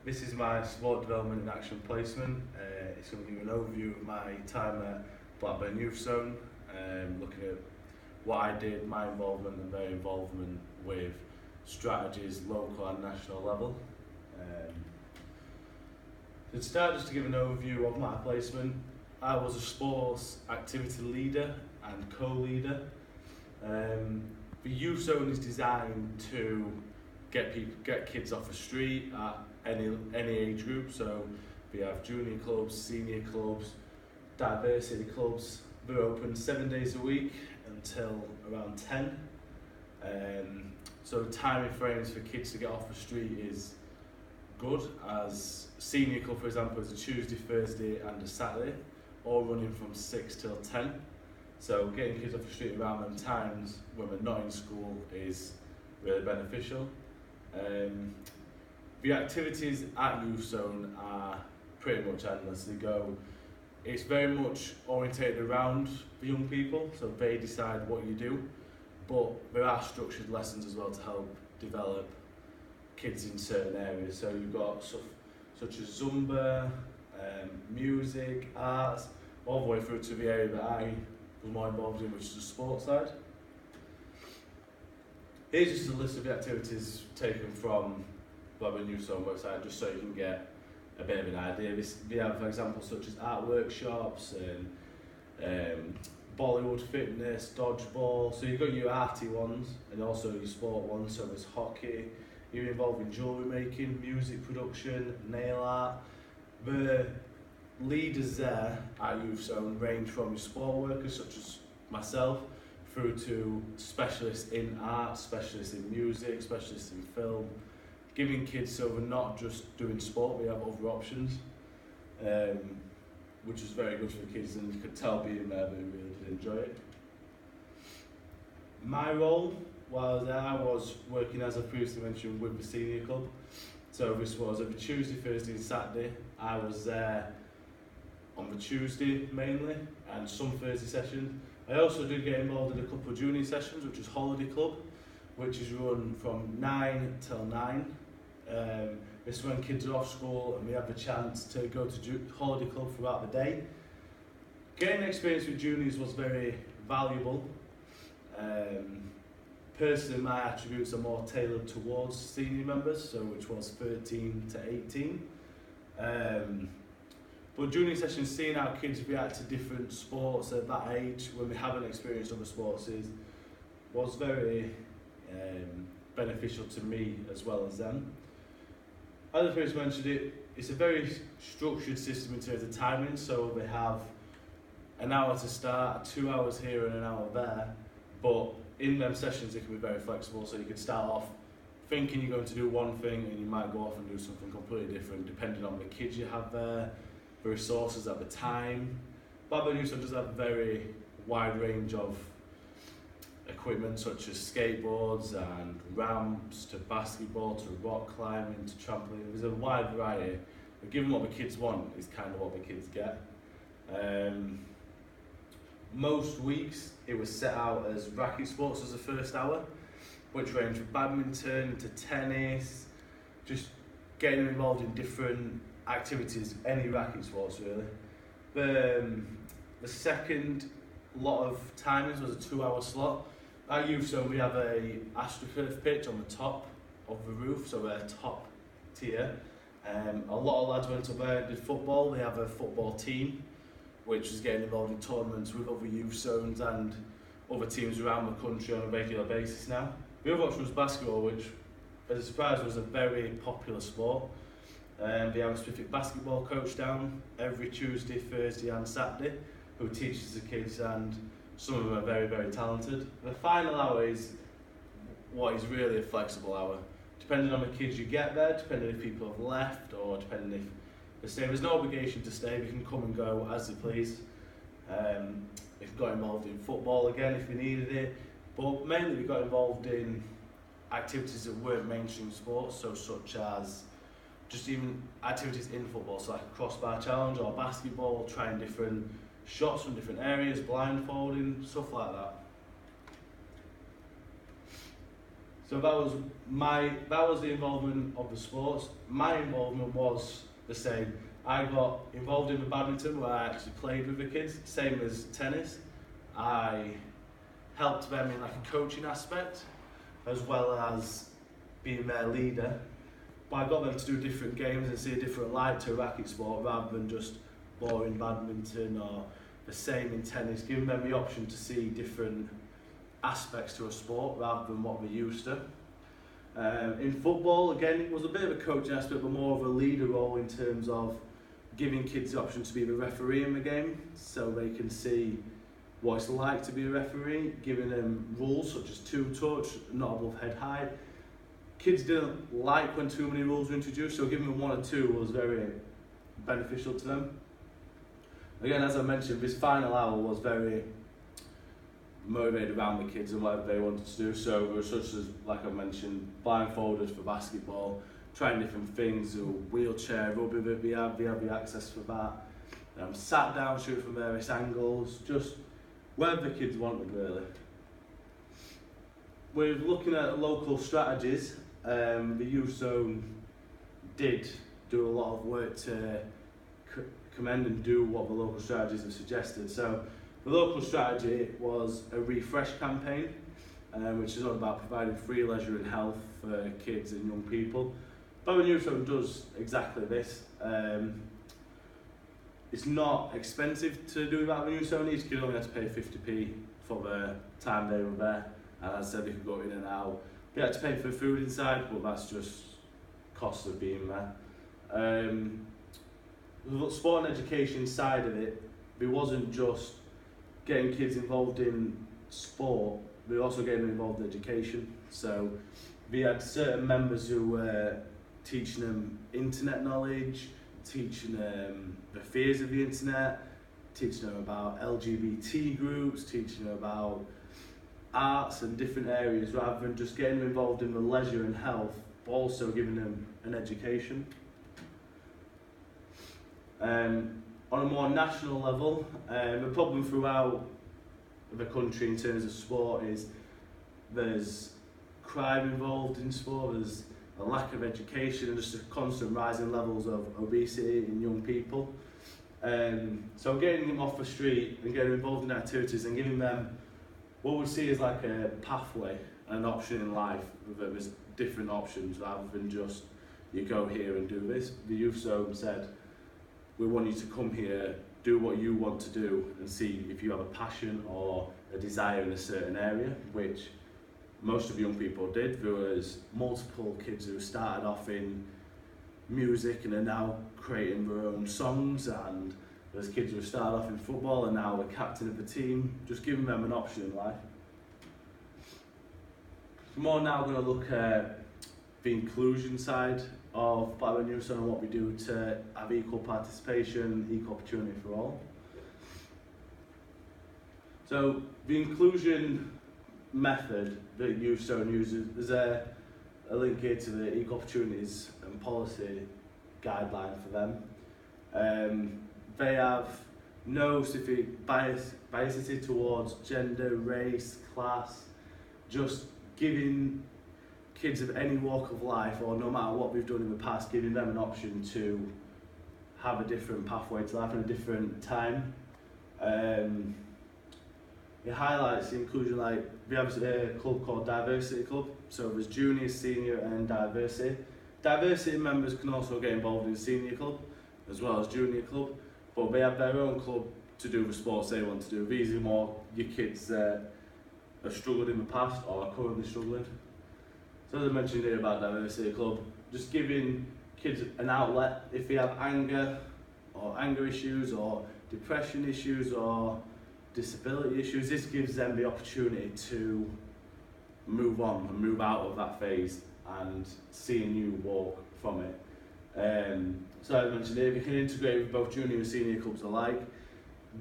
This is my sport development and action placement. It's going to give you an overview of my time at Blackburn Youth Zone, looking at what I did, my involvement and their involvement with strategies local and national level. Um, to start, just to give an overview of my placement, I was a sports activity leader and co-leader. The Youth Zone is designed to get kids off the street at any age group. So we have junior clubs, senior clubs, diversity clubs. They're open 7 days a week until around 10. So timing frames for kids to get off the street is good, as senior club, for example, is a Tuesday, Thursday and a Saturday, all running from 6 till 10. So getting kids off the street around them times when we're not in school is really beneficial. The activities at Youth Zone are pretty much endless. It's very much orientated around the young people, so they decide what you do, but there are structured lessons as well to help develop kids in certain areas. So you've got stuff such as Zumba, music, arts, all the way through to the area that I was more involved in, which is the sports side. Here's just a list of the activities taken from Blackburn Youth Zone website, just so you can get a bit of an idea. We have examples such as art workshops and Bollywood fitness, dodgeball. So you've got your arty ones and also your sport ones. So there's hockey. You're involved in jewellery making, music production, nail art. The leaders there at Youth Zone range from your sport workers such as myself through to specialists in art, specialists in music, specialists in film, giving kids, so we're not just doing sport, we have other options, which is very good for the kids, and you could tell being there they really did enjoy it. My role was I was working, as I previously mentioned, with the senior club. So this was every Tuesday, Thursday and Saturday. I was there on the Tuesday mainly, and some Thursday sessions. I also did get involved in a couple of junior sessions, which is Holiday Club, which is run from 9 till 9. This is when kids are off school and we have the chance to go to Holiday Club throughout the day. Getting experience with juniors was very valuable. Personally, my attributes are more tailored towards senior members, so which was 13 to 18. But junior sessions, seeing how kids react to different sports at that age when they haven't experienced other sports was very beneficial to me as well as them. As I first mentioned, it's a very structured system in terms of timing, so they have an hour to start, 2 hours here and an hour there, but in them sessions it can be very flexible, so you can start off thinking you're going to do one thing and you might go off and do something completely different depending on the kids you have there, the resources at the time. Blackburn Youth Zone does have a very wide range of equipment such as skateboards and ramps to basketball to rock climbing to trampoline. There's a wide variety, but given what the kids want is kind of what the kids get. Most weeks it was set out as racket sports as the first hour, which range from badminton to tennis, just getting them involved in different activities, any racket sports really. The second lot of timings was a 2 hour slot. At Youth Zone we have a AstroTurf pitch on the top of the roof, so we're top tier. A lot of lads went up there and did football. They have a football team which is getting involved in tournaments with other youth zones and other teams around the country on a regular basis now. The other option was basketball, which as a surprise was a very popular sport. They have a specific basketball coach down every Tuesday, Thursday and Saturday who teaches the kids, and some of them are very, very talented. The final hour is what is really a flexible hour. Depending on the kids you get there, depending if people have left or depending if they stay. There's no obligation to stay, they can come and go as they please. They got involved in football again if they needed it, but mainly we got involved in activities that weren't mainstream sports, so such as just even activities in football, so like a crossbar challenge or basketball, trying different shots from different areas, blindfolding, stuff like that. So that was the involvement of the sports. My involvement was the same. I got involved in the badminton where I actually played with the kids, same as tennis. I helped them in like a coaching aspect, as well as being their leader. But I got them to do different games and see a different light to a racket sport rather than just boring badminton, or the same in tennis, giving them the option to see different aspects to a sport rather than what we're used to. In football, again, it was a bit of a coaching aspect, but more of a leader role in terms of giving kids the option to be the referee in the game, so they can see what it's like to be a referee, giving them rules such as two-touch, not above head height. Kids didn't like when too many rules were introduced, so giving them one or two was very beneficial to them. Again, as I mentioned, this final hour was very motivated around the kids and whatever they wanted to do. So there were such as, like I mentioned, blindfolders for basketball, trying different things, a wheelchair, rugby that we have the access for that. Sat down, shoot from various angles, just whatever the kids wanted really. We're looking at local strategies. The Youth Zone did do a lot of work to commend and do what the local strategies have suggested. So the local strategy was a refresh campaign, which is all about providing free leisure and health for kids and young people. Bowen Youth Zone does exactly this. It's not expensive to do that with Youth Zone. Each kid only had to pay 50p for the time they were there, and as I said, they could go in and out. They had to pay for food inside, but that's just cost of being there. The sport and education side of it, it wasn't just getting kids involved in sport, we were also getting involved in education. So we had certain members who were teaching them internet knowledge, teaching them the fears of the internet, teaching them about LGBT groups, teaching them about arts and different areas, rather than just getting them involved in the leisure and health, but also giving them an education. On a more national level, the problem throughout the country in terms of sport is there's crime involved in sport, there's a lack of education and just a constant rising levels of obesity in young people. So getting them off the street and getting them involved in activities and giving them what we see as like a pathway, an option in life, that there's different options rather than just you go here and do this. The Youth Zone said, we want you to come here, do what you want to do and see if you have a passion or a desire in a certain area, which most of young people did. There was multiple kids who started off in music and are now creating their own songs, and there's kids who started off in football and now the captain of the team, just giving them an option in life. So more now going to look at the inclusion side of Blackburn Youth Zone and what we do to have equal participation, equal opportunity for all. So the inclusion method that Youth Zone uses, there's a link here to the equal opportunities and policy guideline for them. They have no specific biasity towards gender, race, class, just giving kids of any walk of life, or no matter what we've done in the past, giving them an option to have a different pathway to life and a different time. It highlights the inclusion, like we have a club called Diversity Club, so there's junior, senior and diversity. Diversity members can also get involved in senior club as well as junior club, but they have their own club to do the sports they want to do. These are more your kids that have struggled in the past or are currently struggling. So as I mentioned here about Diversity Club, just giving kids an outlet if they have anger issues or depression issues or disability issues. This gives them the opportunity to move on and move out of that phase and see a new walk from it. So as I mentioned here, we can integrate with both junior and senior clubs alike.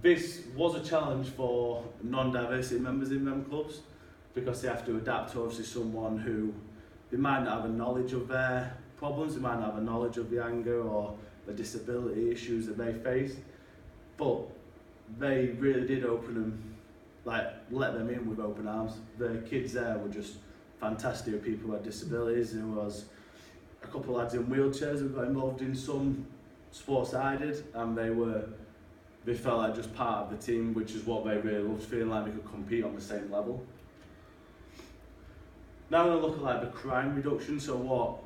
This was a challenge for non-diversity members in them clubs because they have to adapt to obviously someone who they might not have a knowledge of their problems, they might not have a knowledge of the anger or the disability issues that they face, but they really did open them, like let them in with open arms. The kids there were just fantastic with people who had disabilities. There was a couple of lads in wheelchairs who got involved in some sports I did, and they felt like just part of the team, which is what they really loved, feeling like they could compete on the same level. Now I'm going to look at like the crime reduction, so what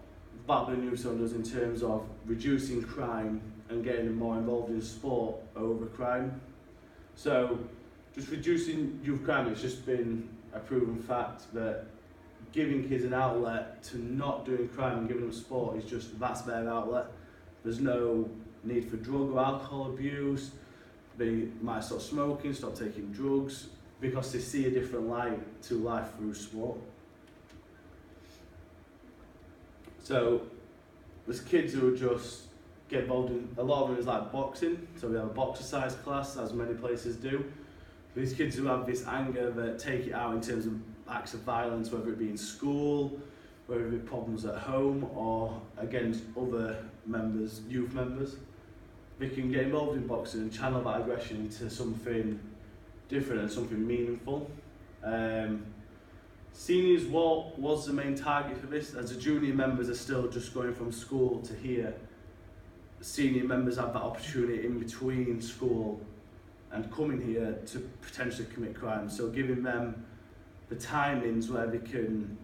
Blackburn Youth Zone does in terms of reducing crime and getting them more involved in sport over crime. So just reducing youth crime, it's just been a proven fact that giving kids an outlet to not doing crime and giving them sport is just, that's their outlet. There's no need for drug or alcohol abuse. They might stop smoking, stop taking drugs, because they see a different light to life through sport. So there's kids who are just get involved in, a lot of them is like boxing, so we have a boxercise class, as many places do. These kids who have this anger that take it out in terms of acts of violence, whether it be in school, whether it be problems at home or against other members, youth members. They can get involved in boxing and channel that aggression into something different and something meaningful. Seniors, what was the main target for this? As the junior members are still just going from school to here, senior members have that opportunity in between school and coming here to potentially commit crime. So giving them the timings where they can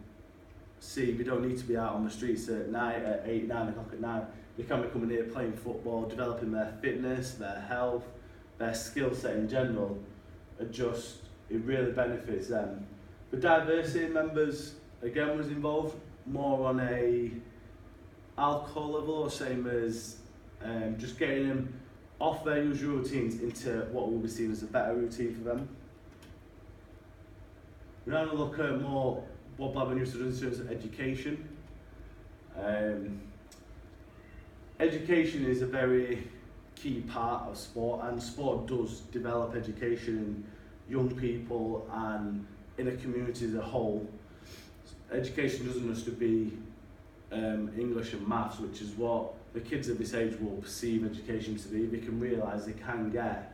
see they don't need to be out on the streets at night at 8, 9 o'clock at night. They can be coming here playing football, developing their fitness, their health, their skill set in general. It really benefits them. The diversity members, again, was involved more on a alcohol level, or same as just getting them off their usual routines into what will be seen as a better routine for them. We're now going to look at more what Blackburn Youth Zone does in terms of education. Education is a very key part of sport, and sport does develop education in young people and in a community as a whole. Education doesn't just to be English and maths, which is what the kids of this age will perceive education to be. They can realise they can get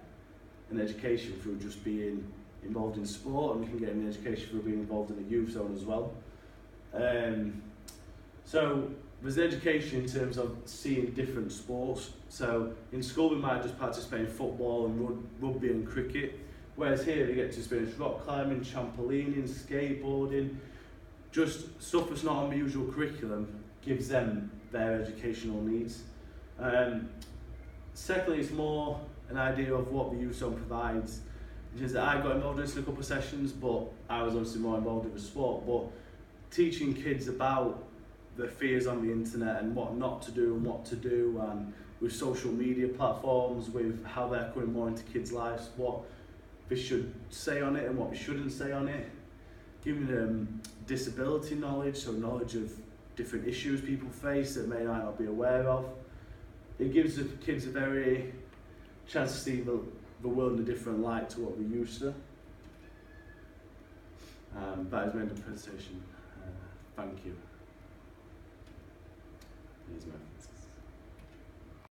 an education through just being involved in sport, and we can get an education through being involved in a youth zone as well. So there's education in terms of seeing different sports. So in school we might just participate in football and rugby and cricket, whereas here they get to experience rock climbing, trampolining, skateboarding, just stuff that's not on the usual curriculum, gives them their educational needs. Secondly, it's more an idea of what the youth zone provides. Because I got involved in this in a couple of sessions, but I was obviously more involved in the sport. But teaching kids about the fears on the internet and what not to do and what to do, and with social media platforms, with how they're coming more into kids' lives, what they should say on it and what they shouldn't say on it. Giving them disability knowledge, so knowledge of different issues people face that they might not be aware of. It gives the kids a very chance to see the world in a different light to what we used to. That is my end of the presentation. Thank you. Here's my